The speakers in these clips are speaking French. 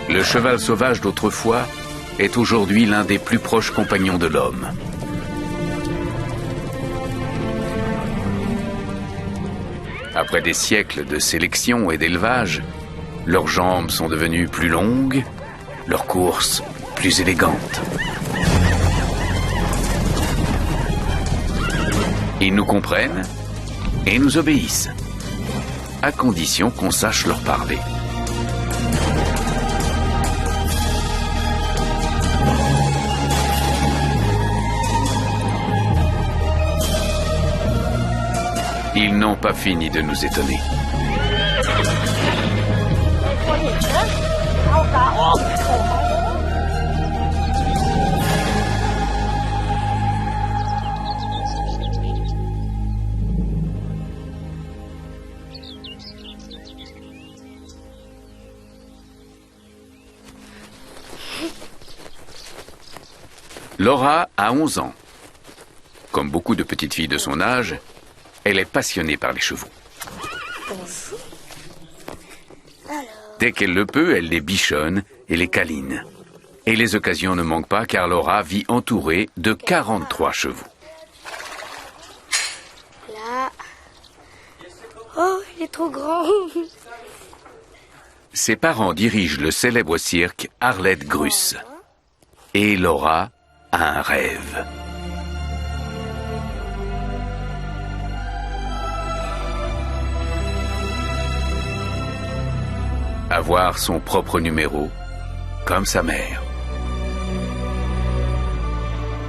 Le cheval sauvage d'autrefois est aujourd'hui l'un des plus proches compagnons de l'homme. Après des siècles de sélection et d'élevage, leurs jambes sont devenues plus longues, leurs courses plus élégantes. Ils nous comprennent et nous obéissent, à condition qu'on sache leur parler. Ils n'ont pas fini de nous étonner. Laura a 11 ans. Comme beaucoup de petites filles de son âge, elle est passionnée par les chevaux. Dès qu'elle le peut, elle les bichonne et les câline. Et les occasions ne manquent pas car Laura vit entourée de 43 chevaux. Là. Oh, il est trop grand. Ses parents dirigent le célèbre cirque Arlette Gruss. Et Laura a un rêve. Avoir son propre numéro, comme sa mère.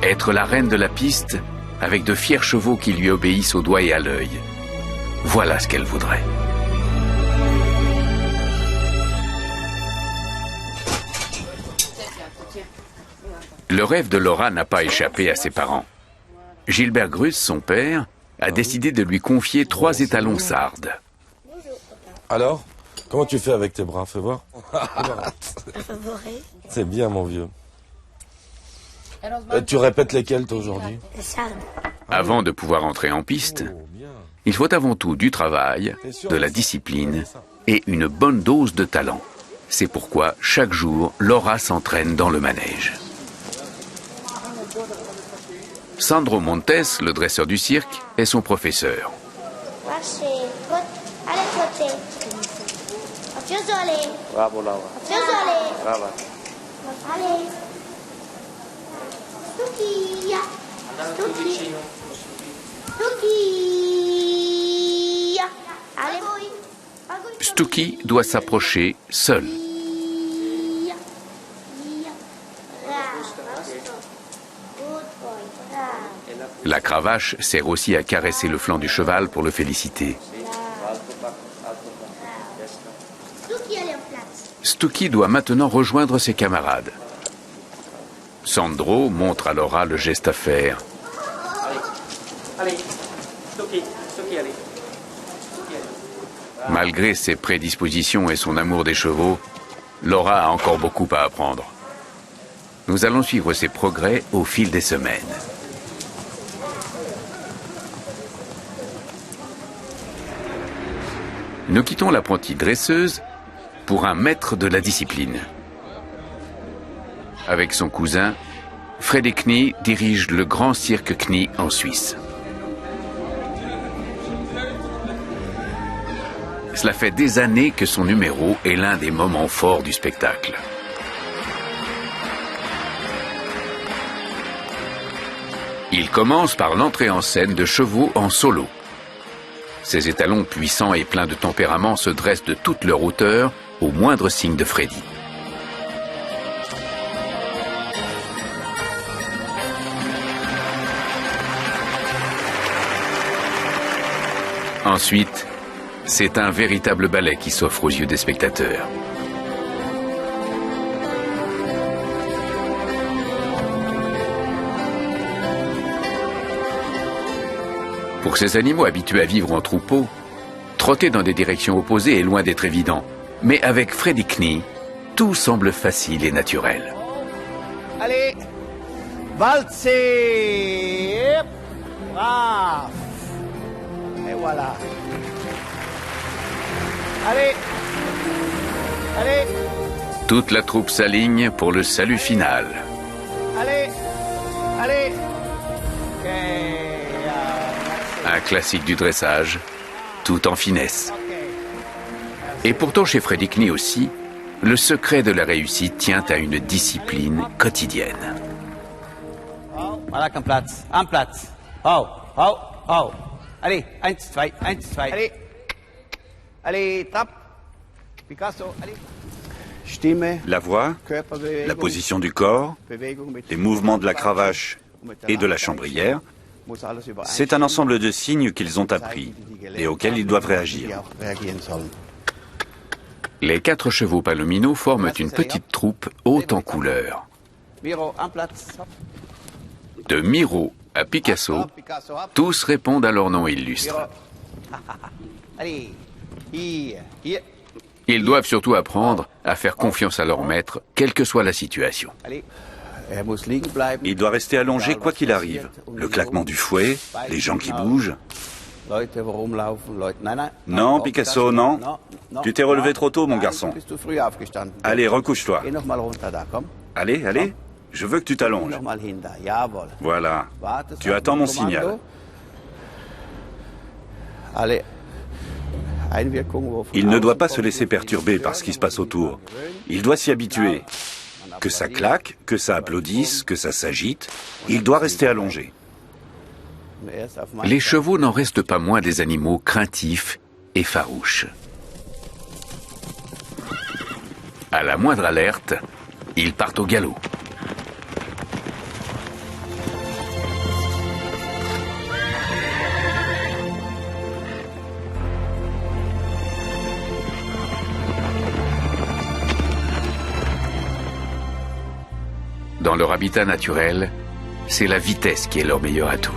Être la reine de la piste, avec de fiers chevaux qui lui obéissent au doigt et à l'œil. Voilà ce qu'elle voudrait. Le rêve de Laura n'a pas échappé à ses parents. Gilbert Gruss, son père, a décidé de lui confier 3 étalons sardes. Alors ? Comment tu fais avec tes bras? Fais voir. C'est bien, mon vieux. Tu répètes lesquels, toi, aujourd'hui? Avant de pouvoir entrer en piste, il faut avant tout du travail, de la discipline et une bonne dose de talent. C'est pourquoi, chaque jour, Laura s'entraîne dans le manège. Sandro Montes, le dresseur du cirque, est son professeur. Allez, trottez. Bravo, Laura. Bravo. Allez. Stucchi. Stucchi. Stucchi. Allez, Stucchi doit s'approcher seul. La cravache sert aussi à caresser le flanc du cheval pour le féliciter. Stucchi doit maintenant rejoindre ses camarades. Sandro montre à Laura le geste à faire. Allez, Stucchi, allez. Malgré ses prédispositions et son amour des chevaux, Laura a encore beaucoup à apprendre. Nous allons suivre ses progrès au fil des semaines. Nous quittons l'apprentie dresseuse pour un maître de la discipline. Avec son cousin, Freddy Knie dirige le grand cirque Knie en Suisse. Cela fait des années que son numéro est l'un des moments forts du spectacle. Il commence par l'entrée en scène de chevaux en solo. Ces étalons puissants et pleins de tempérament se dressent de toute leur hauteur au moindre signe de Freddy. Ensuite, c'est un véritable ballet qui s'offre aux yeux des spectateurs. Pour ces animaux habitués à vivre en troupeau, trotter dans des directions opposées est loin d'être évident. Mais avec Freddy Knie, tout semble facile et naturel. Allez, valsez, raf, et voilà. Allez, allez, Toute la troupe s'aligne pour le salut final. Allez, allez. Un classique du dressage, tout en finesse. Et pourtant chez Freddy Knie aussi, le secret de la réussite tient à une discipline quotidienne. Voilà qu'un Platz. Un Platz. Oh, oh, oh. Allez, 1, 2, 1, 2. Allez. Allez, tape. Picasso, allez. Stimme, La voix, Körperbewegung, la position du corps, Bewegung mit les mouvements de la cravache et de la chambrière, muss alles übereinstimmen, c'est un ensemble de signes qu'ils ont appris et auxquels ils doivent die réagir. auch reagieren sollen. Les 4 chevaux Palomino forment une petite troupe haute en couleurs. Miro, un Platz. Hop. De Miro à Picasso, Hop, Picasso, hop. tous répondent à leur nom illustre. Miro. Allez. Hier, hier. Ils doivent surtout apprendre à faire confiance à leur maître, quelle que soit la situation. Allez. Muss liegen bleiben. Il doit rester allongé quoi qu'il arrive. Le claquement du fouet, les gens qui bougent. Leute, wo rumlaufen, Leute. Nein, nein. Non, Picasso, non. Tu t'es relevé trop tôt, mon Nein, garçon. bist du früh aufgestanden. Allez, recouche-toi. Geh noch mal runter da, komm. Allez, allez. Je veux que tu t'allonges. Noch mal hin da. Jawohl. Voilà. Wartest Tu auf attends mein mon Kommando. signal. Allez. Einwirkung, wo von Il ne doit pas außen se laisser kommt, perturber par ce qui se passe autour. Il doit s'y habituer. Que ça claque, que ça applaudisse, que ça s'agite, il doit rester allongé. Erst auf mein Les chevaux n'en restent pas moins des animaux craintifs et farouches. À la moindre alerte, ils partent au galop. Dans leur habitat naturel, c'est la vitesse qui est leur meilleur atout.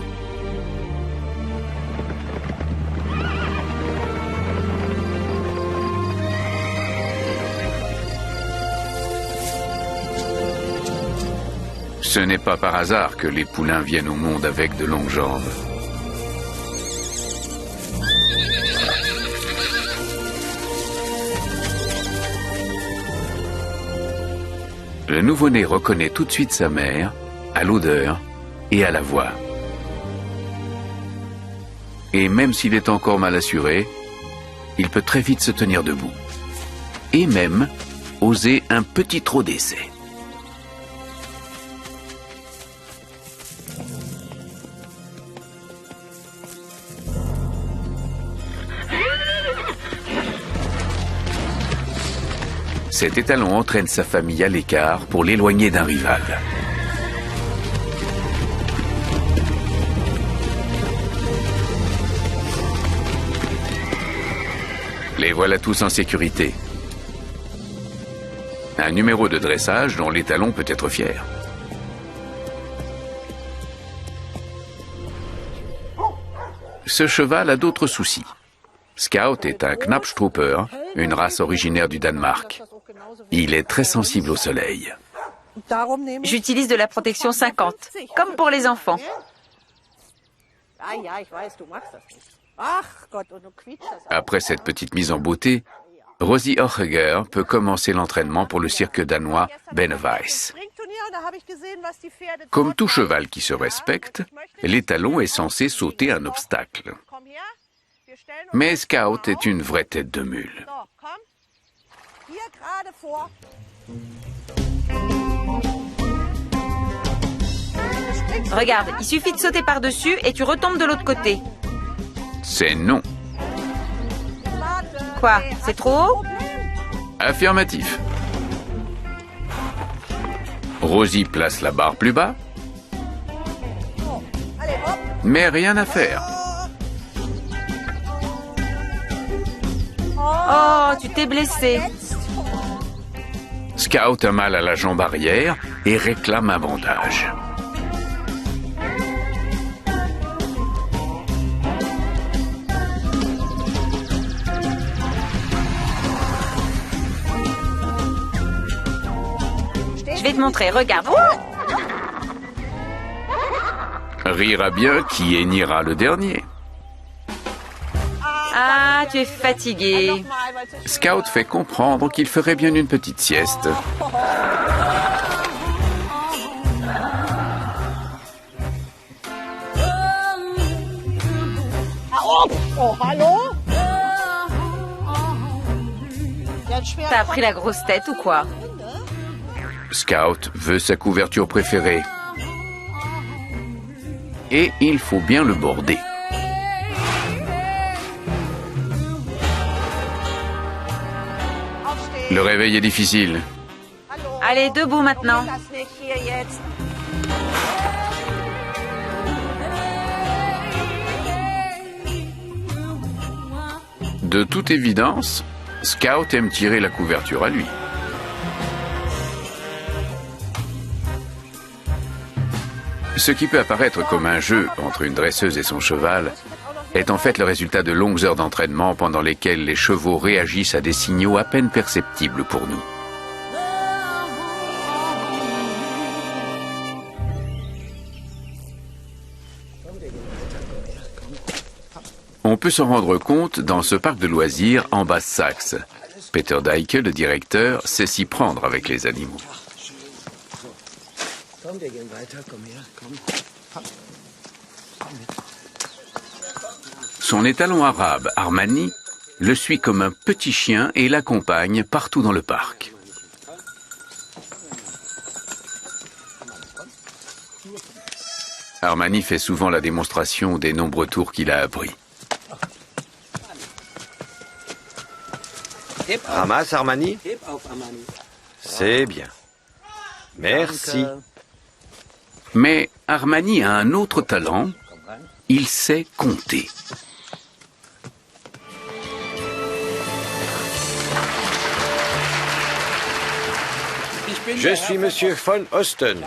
Ce n'est pas par hasard que les poulains viennent au monde avec de longues jambes. Le nouveau-né reconnaît tout de suite sa mère, à l'odeur et à la voix. Et même s'il est encore mal assuré, il peut très vite se tenir debout. Et même oser un petit trot d'essai. Cet étalon entraîne sa famille à l'écart pour l'éloigner d'un rival. Les voilà tous en sécurité. Un numéro de dressage dont l'étalon peut être fier. Ce cheval a d'autres soucis. Scout est un Knappstrupper, une race originaire du Danemark. Il est très sensible au soleil. J'utilise de la protection 50, comme pour les enfants. Après cette petite mise en beauté, Rosie Ochiger peut commencer l'entraînement pour le cirque danois Benneweis. Comme tout cheval qui se respecte, l'étalon est censé sauter un obstacle. Mais Scout est une vraie tête de mule. Regarde, il suffit de sauter par-dessus et tu retombes de l'autre côté. C'est non. Quoi? C'est trop haut? Affirmatif. Rosie place la barre plus bas. Mais rien à faire. Oh, tu t'es blessé. Scout a mal à la jambe arrière et réclame un bandage. Je vais te montrer, regarde. Rira bien qui hennira le dernier. Ah, tu es fatigué. Scout fait comprendre qu'il ferait bien une petite sieste. T'as appris la grosse tête ou quoi? Scout veut sa couverture préférée. Et il faut bien le border. Le réveil est difficile. Allez, debout maintenant. De toute évidence, Scout aime tirer la couverture à lui. Ce qui peut apparaître comme un jeu entre une dresseuse et son cheval est en fait le résultat de longues heures d'entraînement pendant lesquelles les chevaux réagissent à des signaux à peine perceptibles pour nous. On peut s'en rendre compte dans ce parc de loisirs en Basse-Saxe. Peter Deike, le directeur, sait s'y prendre avec les animaux. Son étalon arabe, Armani, le suit comme un petit chien et l'accompagne partout dans le parc. Armani fait souvent la démonstration des nombreux tours qu'il a appris. Ramasse, Armani. C'est bien. Merci. Mais Armani a un autre talent, il sait compter. Je suis Monsieur von Osten.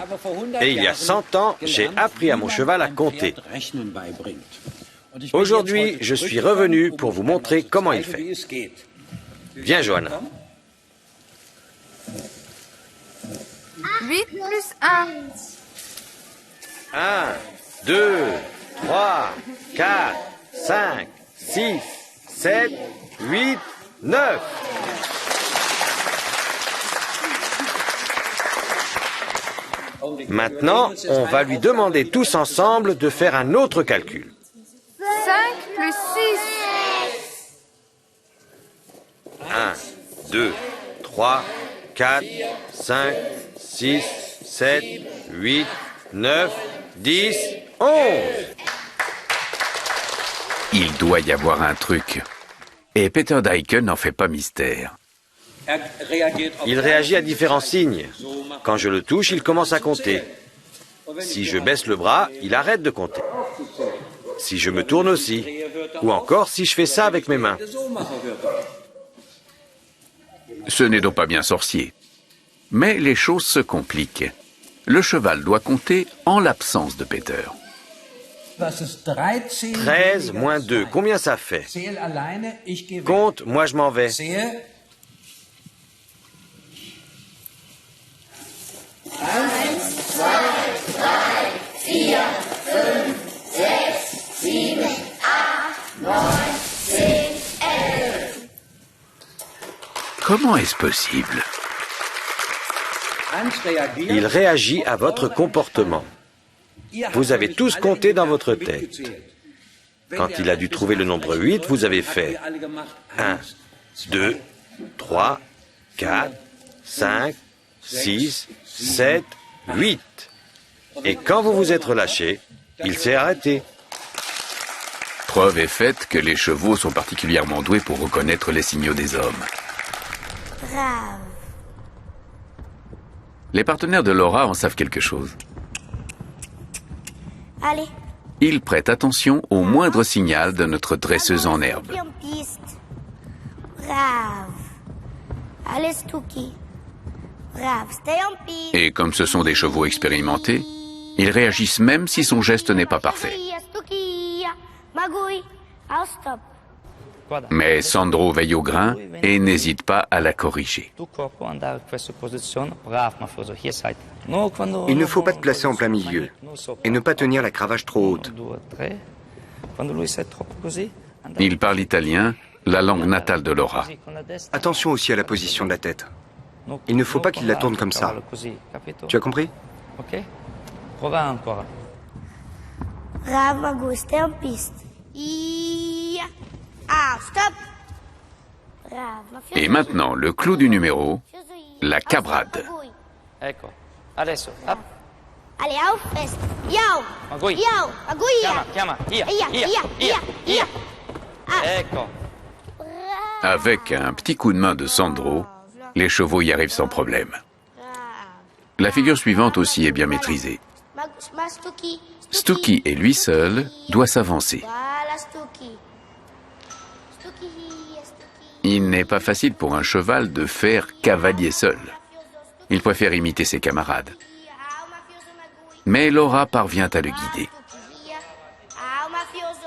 Et il y a 100 ans, j'ai appris à mon cheval à compter. Aujourd'hui, je suis revenu pour vous montrer comment il fait. Viens, Johanna. 8 plus 1. 1, 2, 3, 4, 5, 6, 7, 8, 9. Maintenant, on va lui demander tous ensemble de faire un autre calcul. 5 plus 6. 1, 2, 3, 4, 5, 6, 7, 8, 9, 10, 11. Il doit y avoir un truc. Et Peter Deike n'en fait pas mystère. Il réagit à différents signes. Quand je le touche, il commence à compter. Si je baisse le bras, il arrête de compter. Si je me tourne aussi. Ou encore si je fais ça avec mes mains. Ce n'est donc pas bien sorcier. Mais les choses se compliquent. Le cheval doit compter en l'absence de Peter. 13 moins 2, combien ça fait? Compte, moi je m'en vais. 1, 2, 3, 4, 5, 6, 7, 8, 9, 10, 11. Comment est-ce possible? Il réagit à votre comportement. Vous avez tous compté dans votre tête. Quand il a dû trouver le nombre 8, vous avez fait 1, 2, 3, 4, 5, 6, 7, 8. Et quand vous vous êtes relâché, il s'est arrêté. Preuve est faite que les chevaux sont particulièrement doués pour reconnaître les signaux des hommes. Brave. Les partenaires de Laura en savent quelque chose. Allez. Ils prêtent attention au moindre signal de notre dresseuse en herbe. Stay en piste. Brave. Allez, Stucky. Brave, stay en piste. Et comme ce sont des chevaux expérimentés, ils réagissent même si son geste n'est pas parfait. Stucky. Magouille. I'll stop. Mais Sandro veille au grain et n'hésite pas à la corriger. Il ne faut pas te placer en plein milieu et ne pas tenir la cravache trop haute. Il parle italien la langue natale de Laura. Attention aussi à la position de la tête. Il ne faut pas qu'il la tourne comme ça. Tu as compris? Ok. Prova encore. Bravo, Magui, stai en piste. Ah, stop. Bravo, mafioso. Et maintenant, le clou du numéro, la cabrade. Ecco. Adesso. Up. Allez, auf, fest. Yao. Magui. Yao. Magui. Chiama. Ia. Ecco. Avec un petit coup de main de Sandro, les chevaux y arrivent sans problème. La figure suivante aussi est bien maîtrisée. Stucky et lui seul doit s'avancer. Voilà, Stucky. Il n'est pas facile pour un cheval de faire cavalier seul. Il préfère imiter ses camarades. Mais Laura parvient à le guider.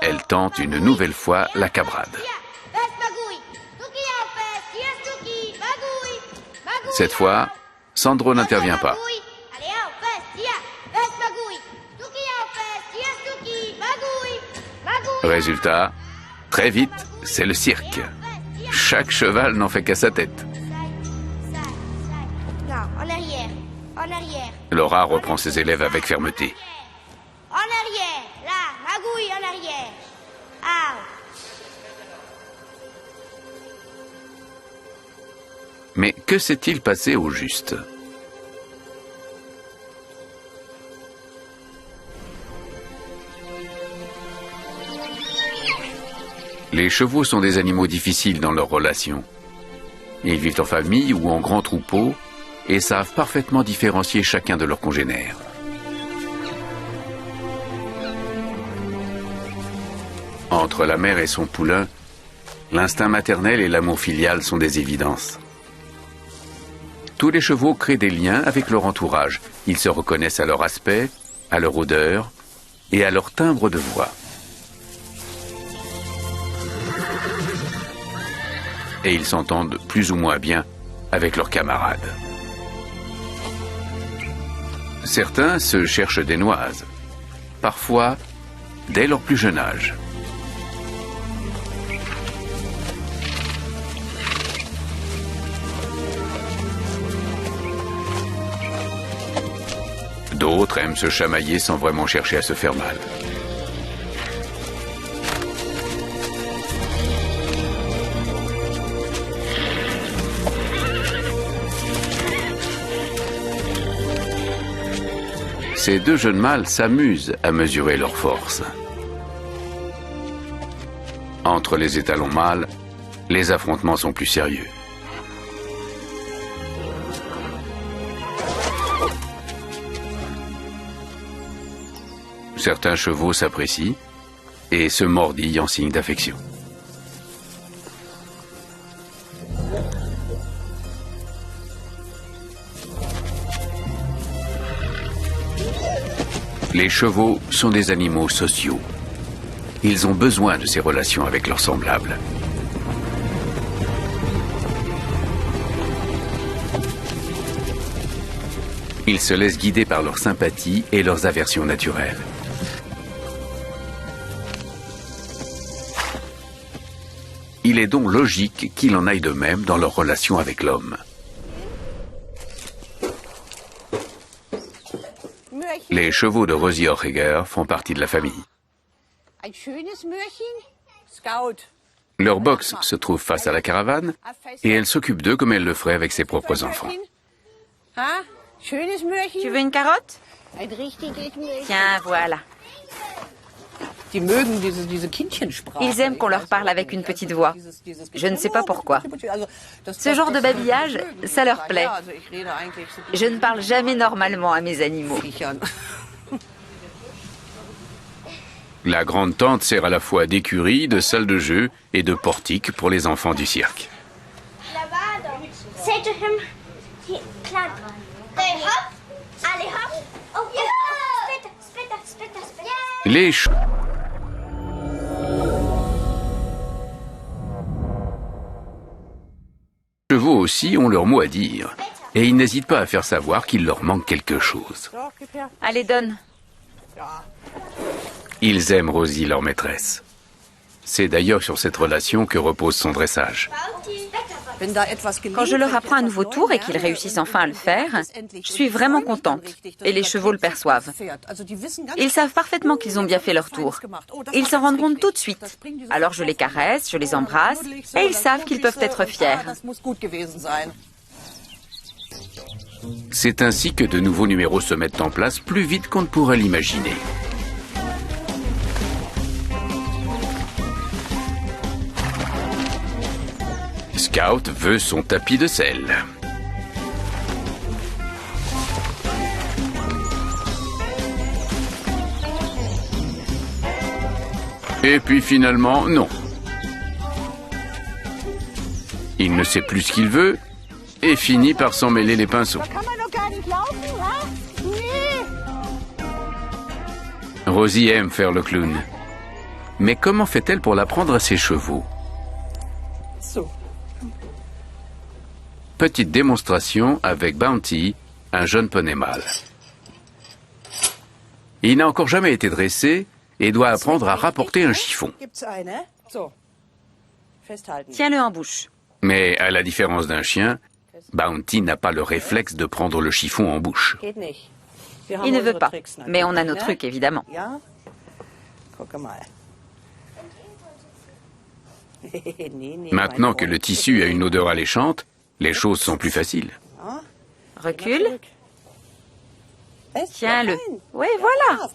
Elle tente une nouvelle fois la cabrade. Cette fois, Sandro n'intervient pas. Résultat, très vite, c'est le cirque. Chaque cheval n'en fait qu'à sa tête. Non, en arrière. En arrière. Laura reprend ses élèves avec fermeté. En arrière. Là, Magui, en arrière. Ah. Mais que s'est-il passé au juste? Les chevaux sont des animaux difficiles dans leurs relations. Ils vivent en famille ou en grands troupeaux et savent parfaitement différencier chacun de leurs congénères. Entre la mère et son poulain, l'instinct maternel et l'amour filial sont des évidences. Tous les chevaux créent des liens avec leur entourage. Ils se reconnaissent à leur aspect, à leur odeur et à leur timbre de voix. Et ils s'entendent plus ou moins bien avec leurs camarades. Certains se cherchent des noises, parfois dès leur plus jeune âge. D'autres aiment se chamailler sans vraiment chercher à se faire mal. Ces deux jeunes mâles s'amusent à mesurer leur force. Entre les étalons mâles, les affrontements sont plus sérieux. Certains chevaux s'apprécient et se mordillent en signe d'affection. Les chevaux sont des animaux sociaux. Ils ont besoin de ces relations avec leurs semblables. Ils se laissent guider par leur sympathie et leurs aversions naturelles. Il est donc logique qu'il en aille de même dans leur relation avec l'homme. Les chevaux de Rosie Horriger font partie de la famille. Leur box se trouve face à la caravane et elle s'occupe d'eux comme elle le ferait avec ses propres enfants. Tu veux une carotte? Tiens, voilà. Ils aiment qu'on leur parle avec une petite voix. Je ne sais pas pourquoi. Ce genre de babillage, ça leur plaît. Je ne parle jamais normalement à mes animaux. La grande tente sert à la fois d'écurie, de salle de jeu et de portique pour les enfants du cirque. Les chevaux aussi ont leur mot à dire et ils n'hésitent pas à faire savoir qu'il leur manque quelque chose. Allez, donne. Ils aiment Rosie, leur maîtresse. C'est d'ailleurs sur cette relation que repose son dressage. Quand je leur apprends un nouveau tour et qu'ils réussissent enfin à le faire, je suis vraiment contente et les chevaux le perçoivent. Ils savent parfaitement qu'ils ont bien fait leur tour. Ils s'en rendent compte tout de suite. Alors je les caresse, je les embrasse et ils savent qu'ils peuvent être fiers. C'est ainsi que de nouveaux numéros se mettent en place plus vite qu'on ne pourrait l'imaginer. Scout veut son tapis de sel. Et puis finalement, non. Il ne sait plus ce qu'il veut et finit par s'en mêler les pinceaux. Rosie aime faire le clown. Mais comment fait-elle pour l'apprendre à ses chevaux? Petite démonstration avec Bounty, un jeune poney mâle. Il n'a encore jamais été dressé et doit apprendre à rapporter un chiffon. Tiens-le en bouche. Mais à la différence d'un chien, Bounty n'a pas le réflexe de prendre le chiffon en bouche. Il ne veut pas, mais on a nos trucs évidemment. Maintenant que le tissu a une odeur alléchante, les choses sont plus faciles. Recule. Tiens-le. Oui, voilà.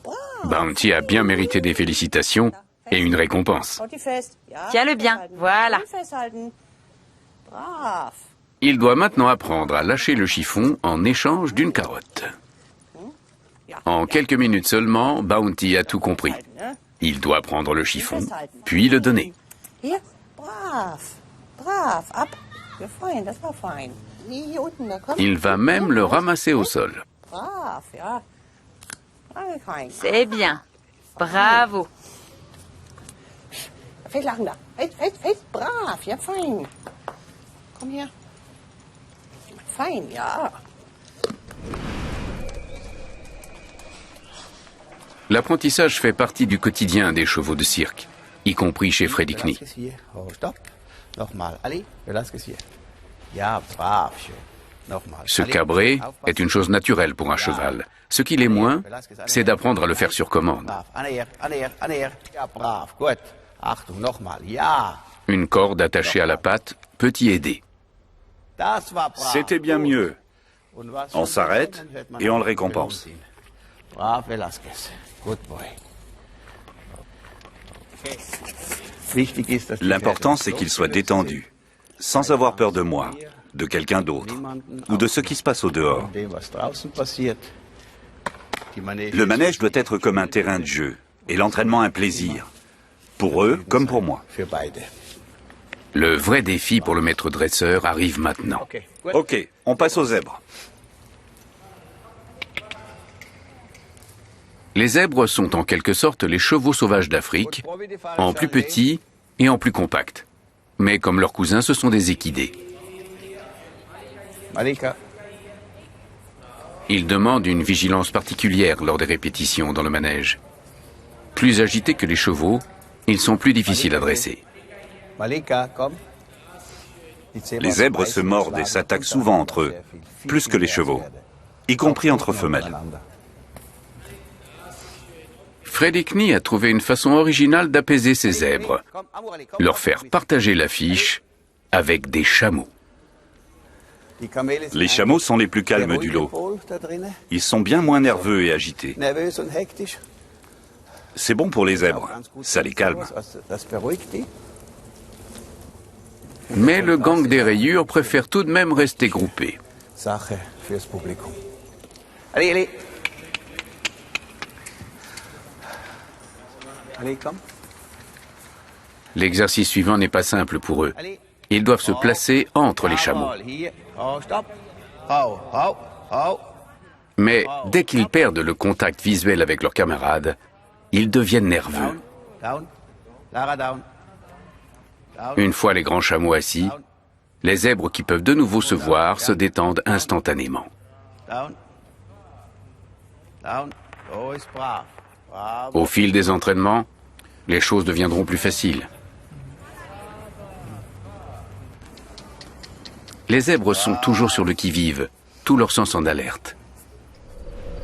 Bounty a bien mérité des félicitations et une récompense. Tiens-le bien. Voilà. Il doit maintenant apprendre à lâcher le chiffon en échange d'une carotte. En quelques minutes seulement, Bounty a tout compris. Il doit prendre le chiffon, puis le donner. Il va même le ramasser au sol. C'est bien. Bravo. L'apprentissage fait partie du quotidien des chevaux de cirque, y compris chez Freddy Knie. Se cabrer est une chose naturelle pour un cheval. Ce qui l'est moins, c'est d'apprendre à le faire sur commande. Une corde attachée à la patte peut y aider. C'était bien mieux. On s'arrête et on le récompense. L'important, c'est qu'il soit détendu, sans avoir peur de moi, de quelqu'un d'autre, ou de ce qui se passe au dehors. Le manège doit être comme un terrain de jeu, et l'entraînement un plaisir, pour eux comme pour moi. Le vrai défi pour le maître dresseur arrive maintenant. Ok, on passe aux zèbres. Les zèbres sont en quelque sorte les chevaux sauvages d'Afrique, en plus petits et en plus compacts. Mais comme leurs cousins, ce sont des équidés. Ils demandent une vigilance particulière lors des répétitions dans le manège. Plus agités que les chevaux, ils sont plus difficiles à dresser. Les zèbres se mordent et s'attaquent souvent entre eux, plus que les chevaux, y compris entre femelles. Freddy Knie a trouvé une façon originale d'apaiser ces zèbres, leur faire partager l'affiche avec des chameaux. Les chameaux sont les plus calmes du lot. Ils sont bien moins nerveux et agités. C'est bon pour les zèbres, ça les calme. Mais le gang des rayures préfère tout de même rester groupé. Allez, allez. L'exercice suivant n'est pas simple pour eux. Ils doivent se placer entre les chameaux. Mais dès qu'ils perdent le contact visuel avec leurs camarades, ils deviennent nerveux. Une fois les grands chameaux assis, les zèbres qui peuvent de nouveau se voir se détendent instantanément. Au fil des entraînements, les choses deviendront plus faciles. Les zèbres sont toujours sur le qui-vive, tout leur sens en alerte.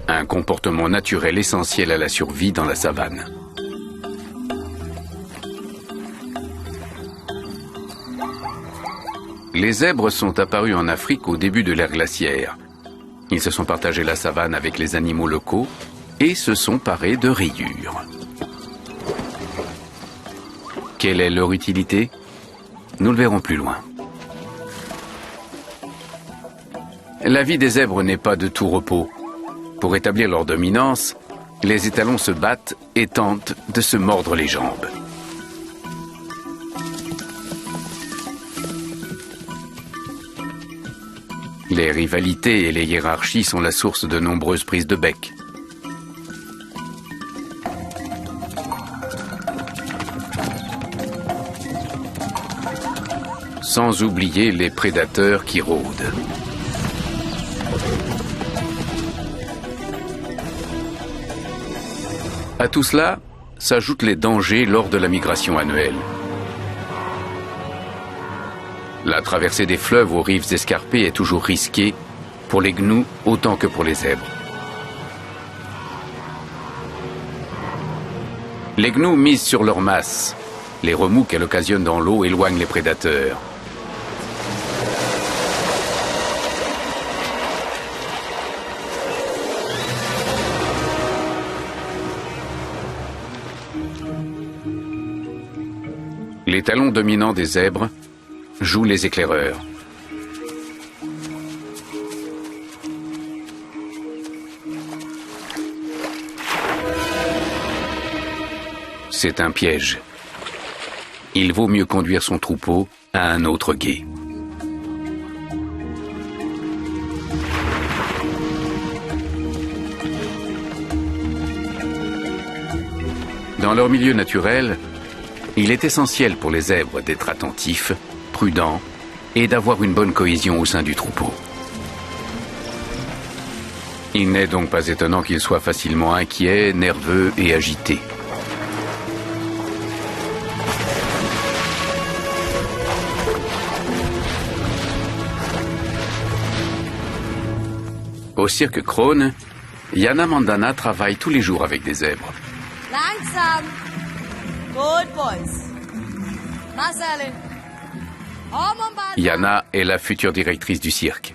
Un comportement naturel essentiel à la survie dans la savane. Les zèbres sont apparus en Afrique au début de l'ère glaciaire. Ils se sont partagés la savane avec les animaux locaux et se sont parés de rayures. Quelle est leur utilité? Nous le verrons plus loin. La vie des zèbres n'est pas de tout repos. Pour établir leur dominance, les étalons se battent et tentent de se mordre les jambes. Les rivalités et les hiérarchies sont la source de nombreuses prises de bec. Sans oublier les prédateurs qui rôdent. À tout cela s'ajoutent les dangers lors de la migration annuelle. La traversée des fleuves aux rives escarpées est toujours risquée pour les gnous autant que pour les zèbres. Les gnous misent sur leur masse. Les remous qu'elle occasionne dans l'eau éloignent les prédateurs. Les talons dominants des zèbres jouent les éclaireurs. C'est un piège. Il vaut mieux conduire son troupeau à un autre gué. Dans leur milieu naturel, il est essentiel pour les zèbres d'être attentifs, prudents et d'avoir une bonne cohésion au sein du troupeau. Il n'est donc pas étonnant qu'ils soient facilement inquiets, nerveux et agités. Au cirque Krone, Jana Mandana travaille tous les jours avec des zèbres. Langsam. Good boys. Marcel. Jana est la future directrice du cirque.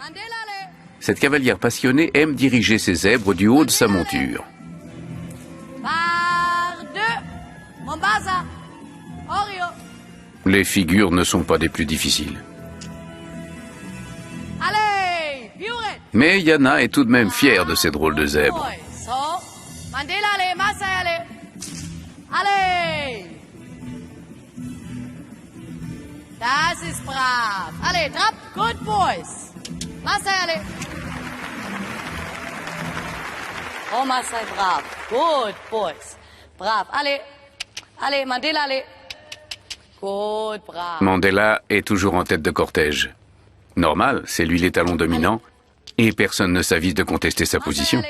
Cette cavalière passionnée aime diriger ses zèbres du haut de sa monture. Par deux. Mombasa. Oreo. Les figures ne sont pas des plus difficiles. Allez, Buret. Mais Jana est tout de même fière de ces drôles de zèbres. So, Mandela, allez, Marcel, allez. Allez. Das ist brav. Allez, Trab, good boys. Marcel, allez. Oh, Marcel, brav. Good boys. Brav. Allez. Allez, Mandela, allez. Good, brav. Mandela est toujours en tête de cortège. Normal, c'est lui l'étalon dominant et personne ne s'avise de contester sa position.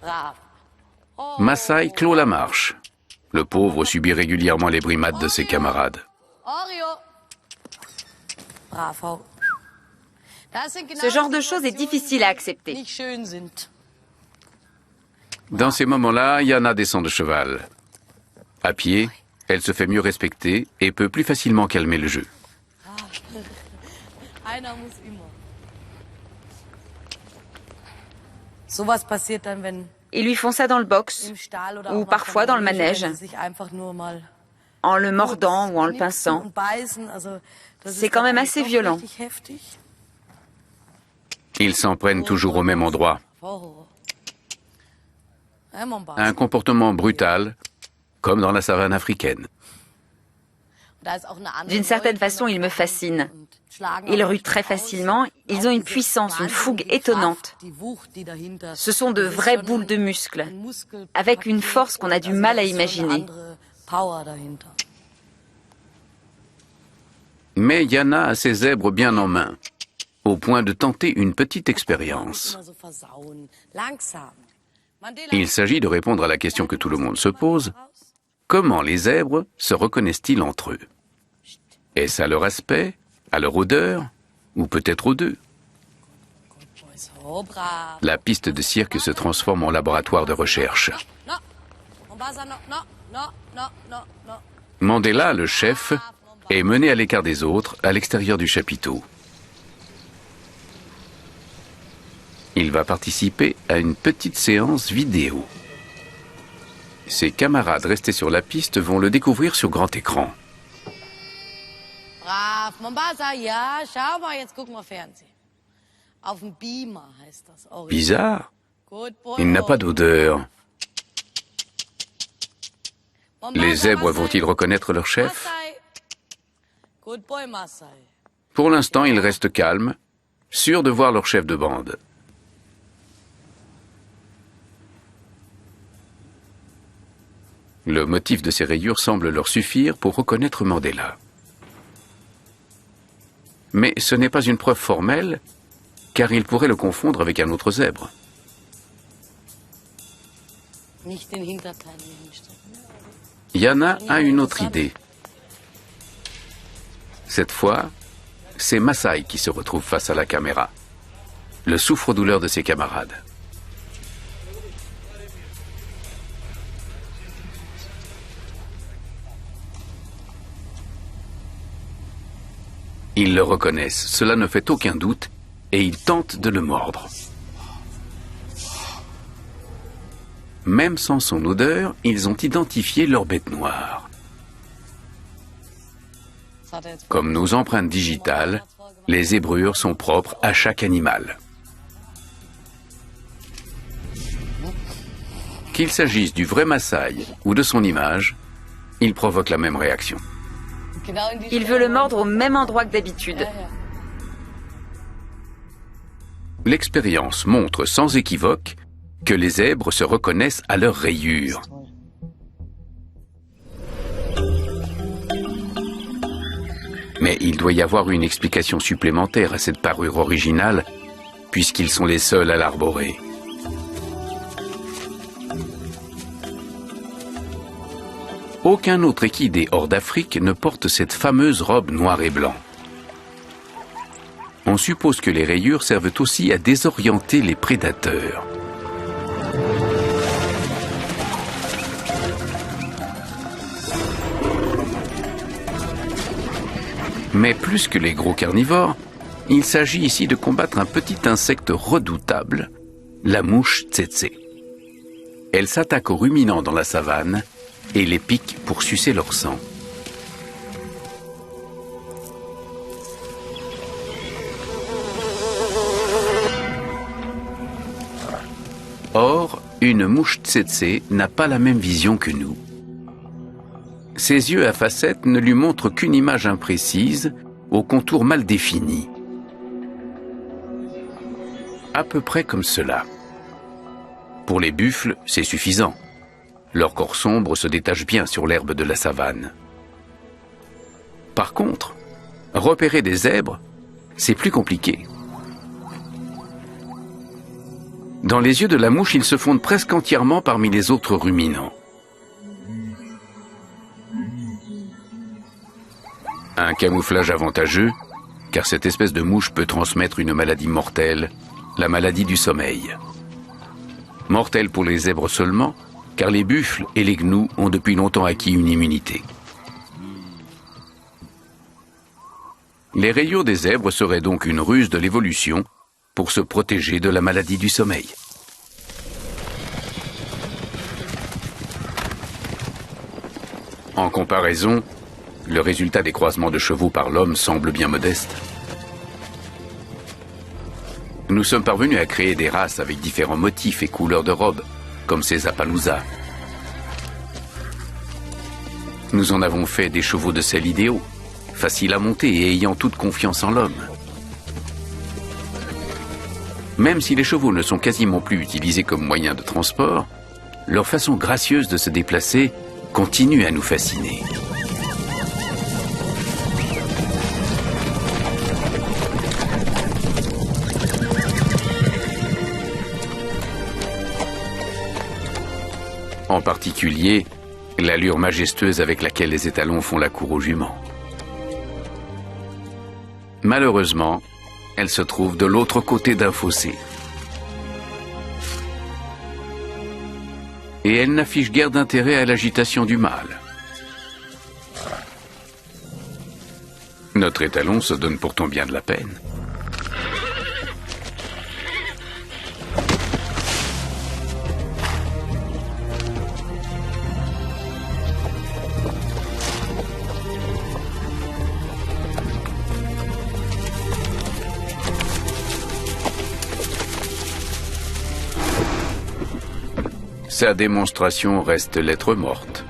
Brav. Maasai clôt la marche. Le pauvre subit régulièrement les brimades de ses camarades. Ce genre de choses est difficile à accepter. Dans ces moments-là, Jana descend de cheval. À pied, elle se fait mieux respecter et peut plus facilement calmer le jeu. Ils lui font ça dans le box ou parfois dans le manège, en le mordant ou en le pinçant. C'est quand même assez violent. Ils s'en prennent toujours au même endroit. Un comportement brutal, comme dans la savane africaine. D'une certaine façon, ils me fascinent. Ils ruent très facilement, ils ont une puissance, une fougue étonnante. Ce sont de vraies boules de muscles, avec une force qu'on a du mal à imaginer. Mais Jana a ses zèbres bien en main, au point de tenter une petite expérience. Il s'agit de répondre à la question que tout le monde se pose. Comment les zèbres se reconnaissent-ils entre eux? Est-ce à leur aspect À leur odeur, ou peut-être aux deux. So brav. La piste de cirque se transforme en laboratoire de recherche. No. Mombasa, no, no, no, no, no, no. Mandela, le chef, est mené à l'écart des autres, à l'extérieur du chapiteau. Il va participer à une petite séance vidéo. Ses camarades restés sur la piste vont le découvrir sur grand écran. Brav. Mombasa, ja, schau mal, jetzt gucken wir Fernsehen. Auf dem Beamer heißt das. Original. Bizarre, Good boy. il n'a pas d'odeur. Mombasa, Les zèbres Masai. vont-ils reconnaître leur chef? Masai. Good boy, Masai. Pour l'instant, ils restent calmes, sûrs de voir leur chef de bande. Le motif de ces rayures semble leur suffire pour reconnaître Mandela. Mais ce n'est pas une preuve formelle, car ils pourraient le confondre avec un autre zèbre. Nicht den Hinterteil hinstellen. Yana a une autre idée. Cette fois, c'est Masai qui se retrouve face à la caméra, le souffre-douleur de ses camarades. Ils le reconnaissent, cela ne fait aucun doute, et ils tentent de le mordre. Même sans son odeur, ils ont identifié leur bête noire. Comme nos empreintes digitales, les zébrures sont propres à chaque animal. Qu'il s'agisse du vrai Maasai ou de son image, il provoque la même réaction. Il veut le mordre au même endroit que d'habitude. L'expérience montre sans équivoque que les zèbres se reconnaissent à leurs rayures. Mais il doit y avoir une explication supplémentaire à cette parure originale, puisqu'ils sont les seuls à l'arborer. Aucun autre équidé hors d'Afrique ne porte cette fameuse robe noir et blanc. On suppose que les rayures servent aussi à désorienter les prédateurs. Mais plus que les gros carnivores, il s'agit ici de combattre un petit insecte redoutable, la mouche tsetse. Elle s'attaque aux ruminants dans la savane et les pique pour sucer leur sang. Or, une mouche tsetse n'a pas la même vision que nous. Ses yeux à facettes ne lui montrent qu'une image imprécise, aux contours mal définis. À peu près comme cela. Pour les buffles, c'est suffisant. Leur corps sombre se détache bien sur l'herbe de la savane. Par contre, repérer des zèbres, c'est plus compliqué. Dans les yeux de la mouche, ils se fondent presque entièrement parmi les autres ruminants. Un camouflage avantageux, car cette espèce de mouche peut transmettre une maladie mortelle, la maladie du sommeil. Mortelle pour les zèbres seulement, car les buffles et les gnous ont depuis longtemps acquis une immunité. Les rayures des zèbres seraient donc une ruse de l'évolution pour se protéger de la maladie du sommeil. En comparaison, le résultat des croisements de chevaux par l'homme semble bien modeste. Nous sommes parvenus à créer des races avec différents motifs et couleurs de robes, comme ces Appaloosas. Nous en avons fait des chevaux de selle idéaux, faciles à monter et ayant toute confiance en l'homme. Même si les chevaux ne sont quasiment plus utilisés comme moyen de transport, leur façon gracieuse de se déplacer continue à nous fasciner. En particulier, l'allure majestueuse avec laquelle les étalons font la cour aux juments. Malheureusement, elle se trouve de l'autre côté d'un fossé. Et elle n'affiche guère d'intérêt à l'agitation du mâle. Notre étalon se donne pourtant bien de la peine. Sa démonstration reste lettre morte.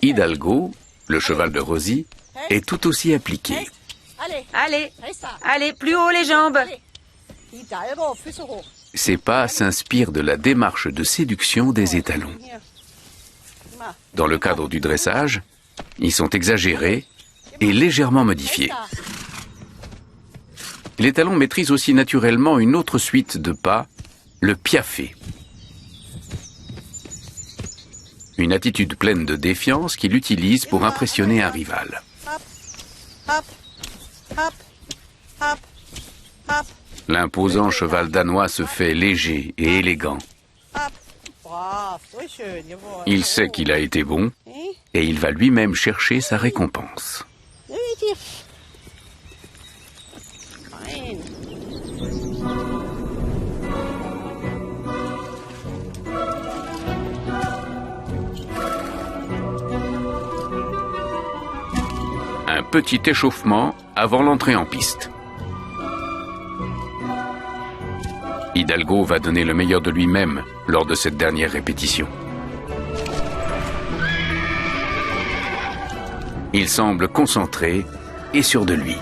Hidalgo, le cheval de Rosie, est tout aussi appliqué. Allez, allez, plus haut les jambes. Ses pas s'inspirent de la démarche de séduction des étalons. Dans le cadre du dressage, ils sont exagérés et légèrement modifiés. L'étalon maîtrise aussi naturellement une autre suite de pas, le piaffé. Une attitude pleine de défiance qu'il utilise pour impressionner un rival. L'imposant cheval danois se fait léger et élégant. Il sait qu'il a été bon et il va lui-même chercher sa récompense. Un petit échauffement avant l'entrée en piste. Hidalgo va donner le meilleur de lui-même lors de cette dernière répétition. Il semble concentré et sûr de lui.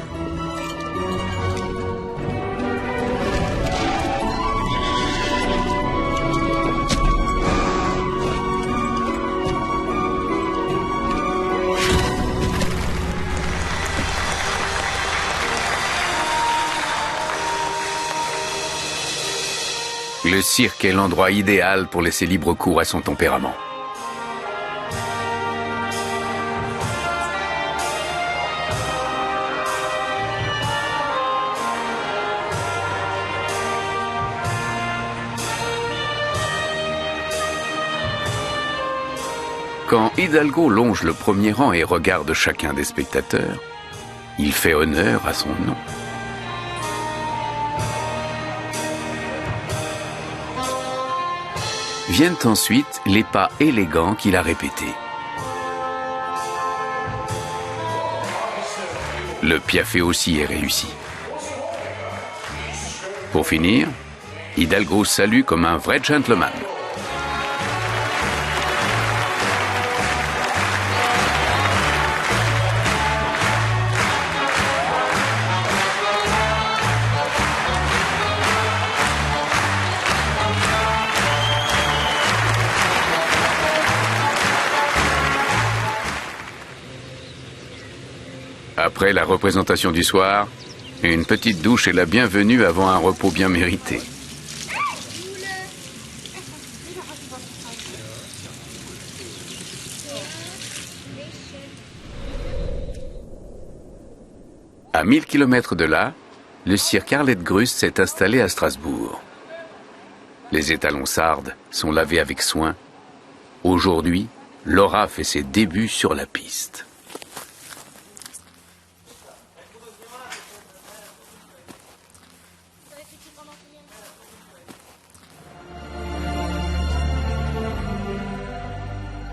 Le cirque est l'endroit idéal pour laisser libre cours à son tempérament. Quand Hidalgo longe le premier rang et regarde chacun des spectateurs, il fait honneur à son nom. Viennent ensuite les pas élégants qu'il a répétés. Le piaffé aussi est réussi. Pour finir, Hidalgo salue comme un vrai gentleman. Après la représentation du soir, une petite douche est la bienvenue avant un repos bien mérité. À 1000 km de là, le cirque Arlette Grust s'est installé à Strasbourg. Les étalons sardes sont lavés avec soin. Aujourd'hui, Laura fait ses débuts sur la piste.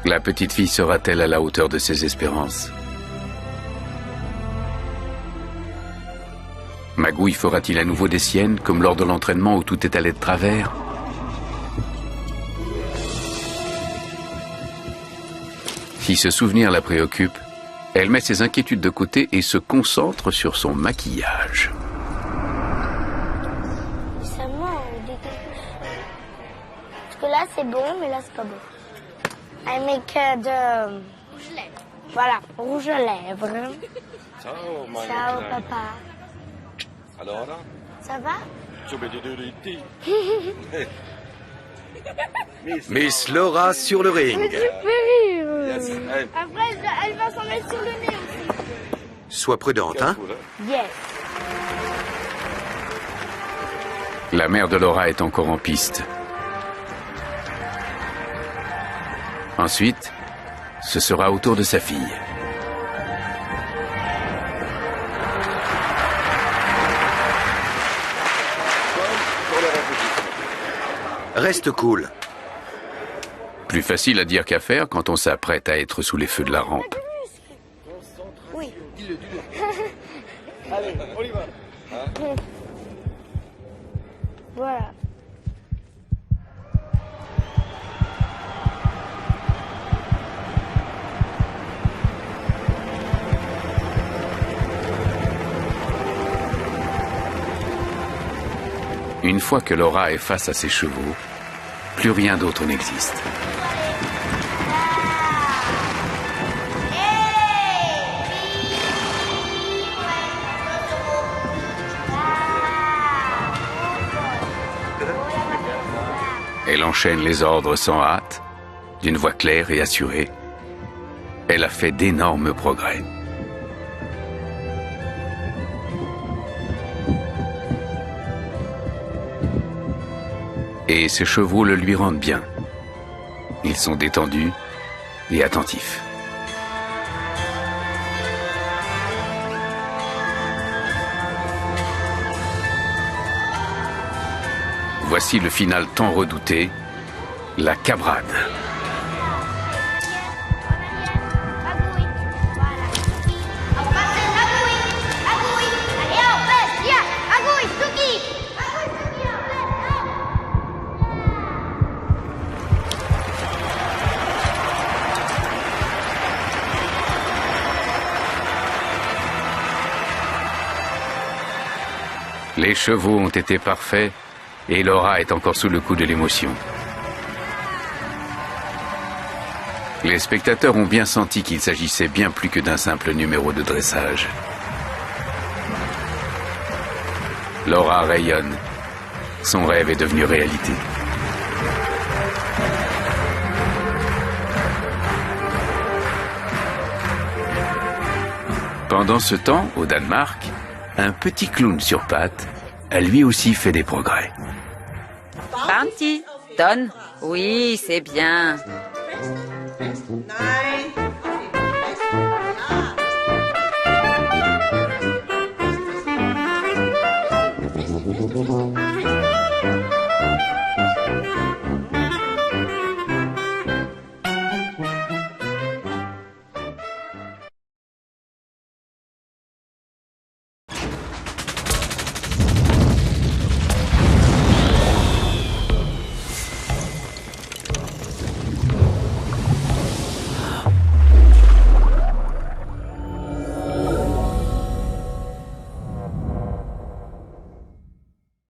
La petite fille sera-t-elle à la hauteur de ses espérances? Magouille fera-t-il à nouveau des siennes, comme lors de l'entraînement où tout est allé de travers? Si ce souvenir la préoccupe, elle met ses inquiétudes de côté et se concentre sur son maquillage. Ça parce que là c'est bon, mais là c'est pas bon. Elle met que de... rouge lèvres. Voilà, rouge lèvres. Ciao, Ciao, papa. Alors, ça va? Miss Laura sur le ring. Après, elle va s'en mettre sur le nez aussi. Sois prudente, hein? Yes. La mère de Laura est encore en piste. Ensuite, ce sera au tour de sa fille. Reste cool. Plus facile à dire qu'à faire quand on s'apprête à être sous les feux de la rampe. Oui. Allez, on y va. Voilà. Une fois que Laura est face à ses chevaux, plus rien d'autre n'existe. Elle enchaîne les ordres sans hâte, d'une voix claire et assurée. Elle a fait d'énormes progrès. Et ses chevaux le lui rendent bien. Ils sont détendus et attentifs. Voici le final tant redouté, la cabrade. Les chevaux ont été parfaits et Laura est encore sous le coup de l'émotion. Les spectateurs ont bien senti qu'il s'agissait bien plus que d'un simple numéro de dressage. Laura rayonne. Son rêve est devenu réalité. Pendant ce temps, au Danemark, un petit clown sur pattes a lui aussi fait des progrès. Bounty, donne. Oui, c'est bien. 9,